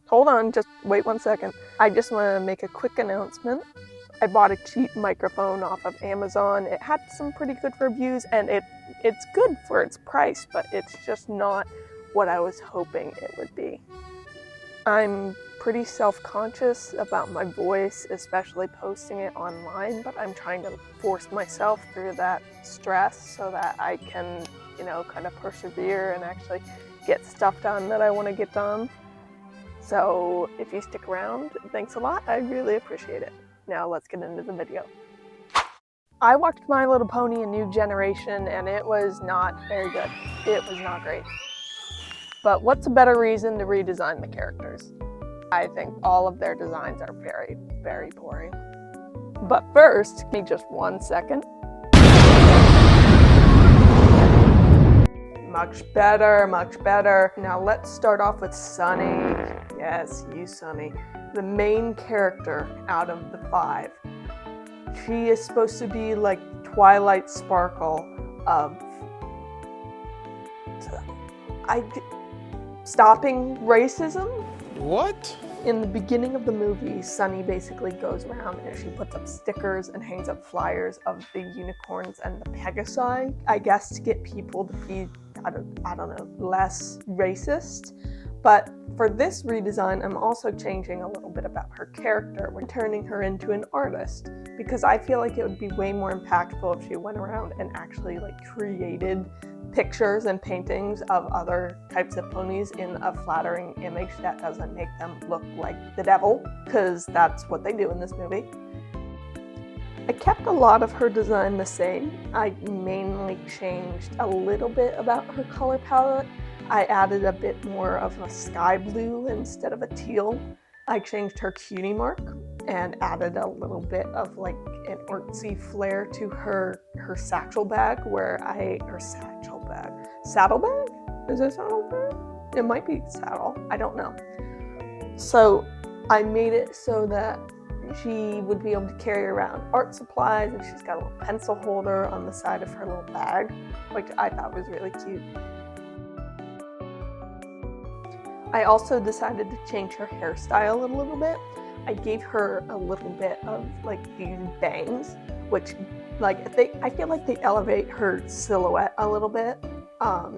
Hold on, just wait 1 second. I just want to make a quick announcement. I bought a cheap microphone off of Amazon. It had some pretty good reviews, and it's good for its price, but it's just not what I was hoping it would be. I'm pretty self-conscious about my voice, especially posting it online, but I'm trying to force myself through that stress so that I can, kind of persevere and actually get stuff done that I want to get done. So if you stick around, thanks a lot. I really appreciate it. Now let's get into the video. I watched My Little Pony: A New Generation, and it was not very good. It was not great. But what's a better reason to redesign the characters? I think all of their designs are very, very boring. But first, give me just 1 second. Much better, much better. Now let's start off with Sunny. Yes, you Sunny. The main character out of the 5. She is supposed to be like Twilight Sparkle of stopping racism. What? In the beginning of the movie, Sunny basically goes around and she puts up stickers and hangs up flyers of the unicorns and the Pegasi, I guess to get people to be, I don't know, less racist. But for this redesign, I'm also changing a little bit about her character. We're turning her into an artist because I feel like it would be way more impactful if she went around and actually created pictures and paintings of other types of ponies in a flattering image that doesn't make them look like the devil, because that's what they do in this movie. I kept a lot of her design the same. I mainly changed a little bit about her color palette. I added a bit more of a sky blue instead of a teal. I changed her cutie mark and added a little bit of an artsy flair to her satchel bag, saddle bag? Is it saddle bag? It might be saddle, I don't know. So I made it so that she would be able to carry around art supplies, and she's got a little pencil holder on the side of her little bag, which I thought was really cute. I also decided to change her hairstyle a little bit. I gave her a little bit of these bangs, which I feel like they elevate her silhouette a little bit,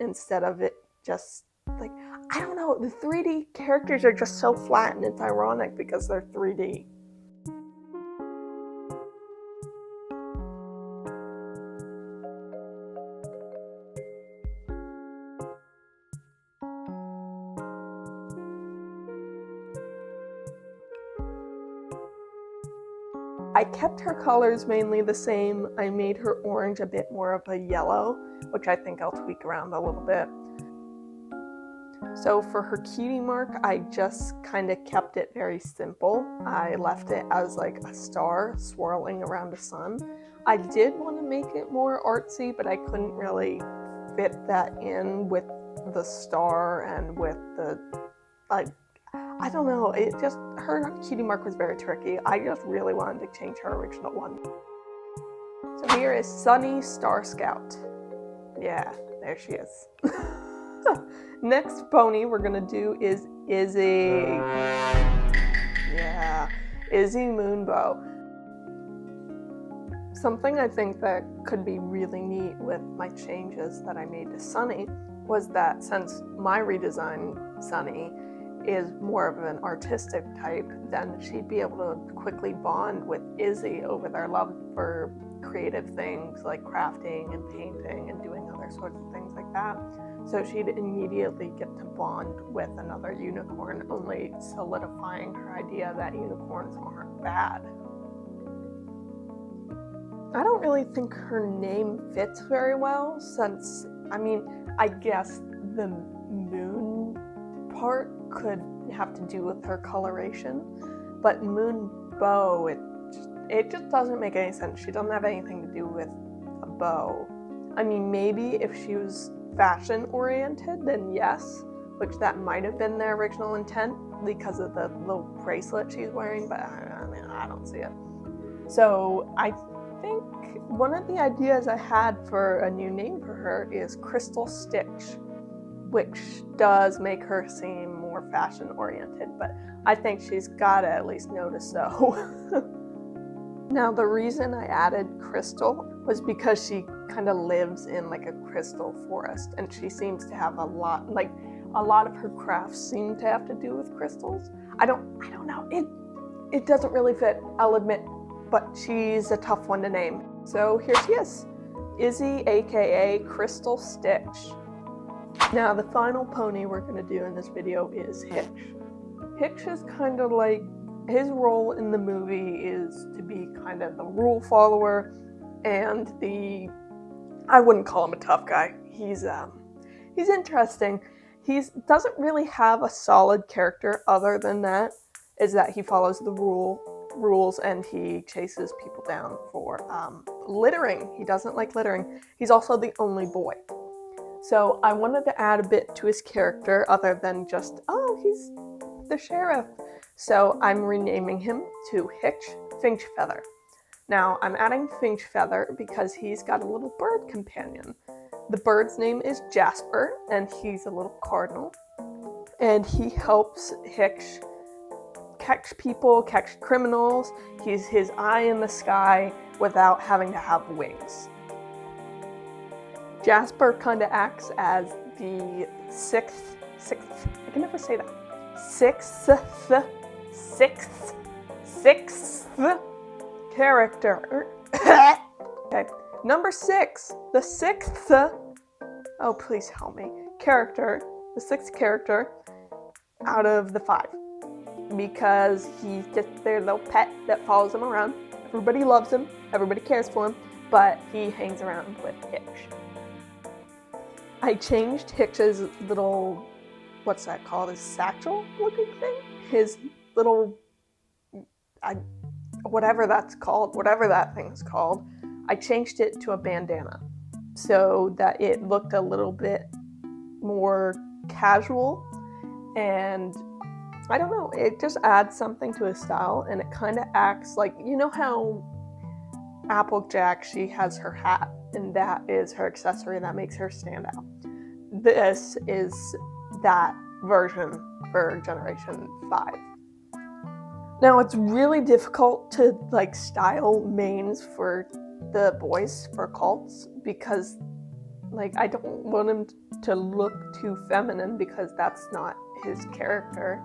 instead of it just I don't know, the 3D characters are just so flat, and it's ironic because they're 3D. I kept her colors mainly the same. I made her orange a bit more of a yellow, which I think I'll tweak around a little bit. So for her cutie mark, I just kind of kept it very simple. I left it as a star swirling around a sun. I did want to make it more artsy, but I couldn't really fit that in with the star and with the, I don't know, her cutie mark was very tricky. I just really wanted to change her original one. So here is Sunny Starscout. Yeah, there she is. Next pony we're gonna do is Izzy. Yeah, Izzy Moonbow. Something I think that could be really neat with my changes that I made to Sunny was that since my redesign Sunny is more of an artistic type, then she'd be able to quickly bond with Izzy over their love for creative things like crafting and painting and doing other sorts of things like that. So she'd immediately get to bond with another unicorn, only solidifying her idea that unicorns aren't bad. I don't really think her name fits very well since, I guess the moon part could have to do with her coloration, but Moonbow, it just doesn't make any sense. She doesn't have anything to do with a bow. Maybe if she was fashion oriented, then yes, which that might have been their original intent because of the little bracelet she's wearing, but I don't see it. So I think one of the ideas I had for a new name for her is Crystal Stitch, which does make her seem more more fashion oriented, but I think she's gotta at least notice so. Now, the reason I added crystal was because she kind of lives in like a crystal forest, and she seems to have a lot of her crafts seem to have to do with crystals. I don't know. It doesn't really fit, I'll admit, but she's a tough one to name. So here she is, Izzy, aka Crystal Stitch. Now, the final pony we're gonna do in this video is Hitch. Hitch is kind of like, his role in the movie is to be kind of the rule follower and I wouldn't call him a tough guy. He's interesting. He doesn't really have a solid character other than that, is that he follows the rules and he chases people down for littering. He doesn't like littering. He's also the only boy. So I wanted to add a bit to his character other than just, oh, he's the sheriff. So I'm renaming him to Hitch Finchfeather. Now I'm adding Finchfeather because he's got a little bird companion. The bird's name is Jasper, and he's a little cardinal. And he helps Hitch catch people, catch criminals. He's his eye in the sky without having to have wings. Jasper kind of acts as the sixth, I can never say that. Sixth character. Okay, number 6, the 6th, oh please help me, character, the 6th character out of the 5. Because he's just their little pet that follows them around. Everybody loves him, everybody cares for him, but he hangs around with Hitch. I changed Hitch's little, what's that called, his satchel looking thing? His little, whatever that's called, whatever that thing's called, I changed it to a bandana so that it looked a little bit more casual, and I don't know, it just adds something to his style, and it kind of acts like, you know how Applejack, she has her hat, and that is her accessory that makes her stand out. This is that version for Generation 5. Now, it's really difficult to like style mains for the boys for cults because like I don't want him to look too feminine because that's not his character,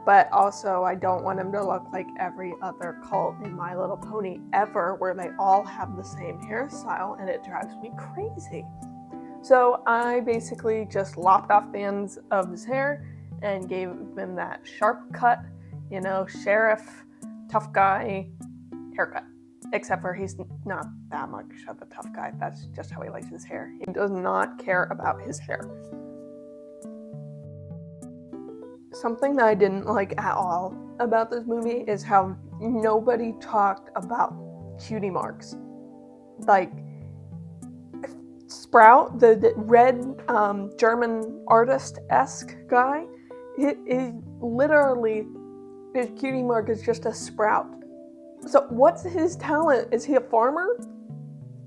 but also I don't want him to look like every other cult in My Little Pony ever where they all have the same hairstyle and it drives me crazy. So I basically just lopped off the ends of his hair and gave him that sharp cut, you know, sheriff, tough guy haircut. Except for he's not that much of a tough guy. That's just how he likes his hair. He does not care about his hair. Something that I didn't like at all about this movie is how nobody talked about cutie marks. Like, Sprout, the red German artist-esque guy, it is literally, his cutie mark is just a sprout. So what's his talent? Is he a farmer?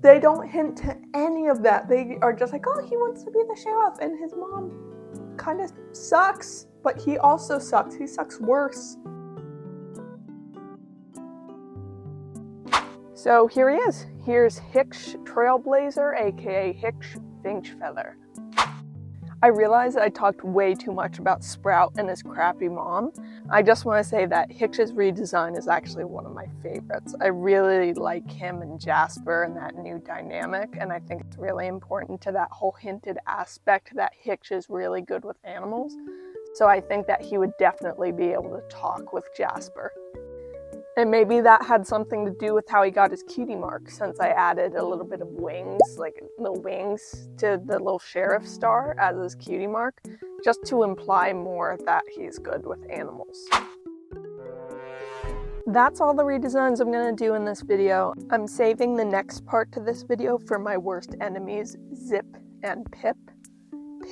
They don't hint to any of that. They are just like, oh, he wants to be the sheriff, and his mom kind of sucks, but he also sucks. He sucks worse. So here he is. Here's Hitch Trailblazer, aka Hitch Finchfeather. I realized I talked way too much about Sprout and his crappy mom. I just want to say that Hitch's redesign is actually one of my favorites. I really like him and Jasper and that new dynamic, and I think it's really important to that whole hinted aspect that Hitch is really good with animals. So I think that he would definitely be able to talk with Jasper. And maybe that had something to do with how he got his cutie mark, since I added a little bit of wings, like the wings to the little sheriff star as his cutie mark, just to imply more that he's good with animals. That's all the redesigns I'm going to do in this video. I'm saving the next part to this video for my worst enemies, Zip and Pip.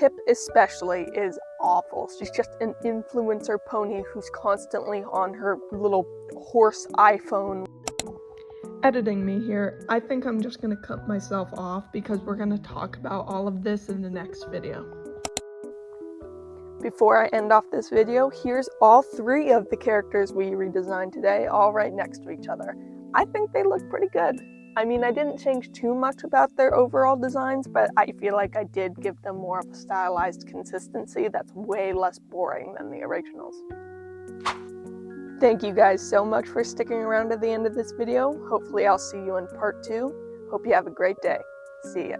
Pip especially is awful. She's just an influencer pony who's constantly on her little horse iPhone. Editing me here. I think I'm just gonna cut myself off because we're gonna talk about all of this in the next video. Before I end off this video, here's all 3 of the characters we redesigned today, all right next to each other. I think they look pretty good. I mean, I didn't change too much about their overall designs, but I feel like I did give them more of a stylized consistency that's way less boring than the originals. Thank you guys so much for sticking around to the end of this video. Hopefully I'll see you in part 2. Hope you have a great day. See ya.